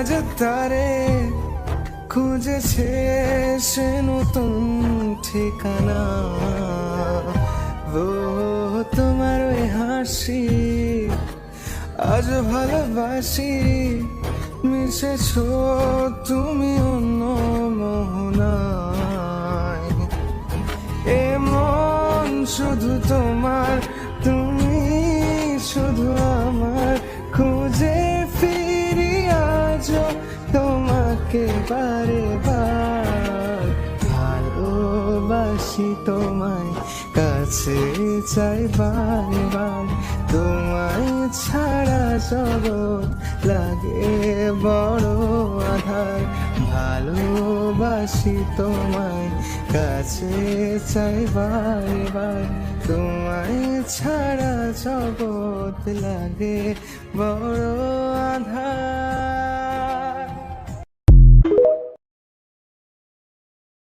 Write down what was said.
আজ তারে খুঁজেছে সে নতুন ঠিকানা। ও তোমার ওই হাসি আজ ভালোবাসি, মিশেছো তুমি অন্য মোহনায়। এ মন শুধু তোমার, তুমি শুধু আমার, খুঁজে ফিরি আজ তোমাকে বারে বার। ভালোবাসি তোমায়, কাছে চাই বারে বার, তোমায় ছাড়া জগৎ লাগে বড় আধার। ভালোবাসি তোমায়, কাছে চাই বারে বার, তোমায় ছাড়া জগৎ লাগে বড় আধার।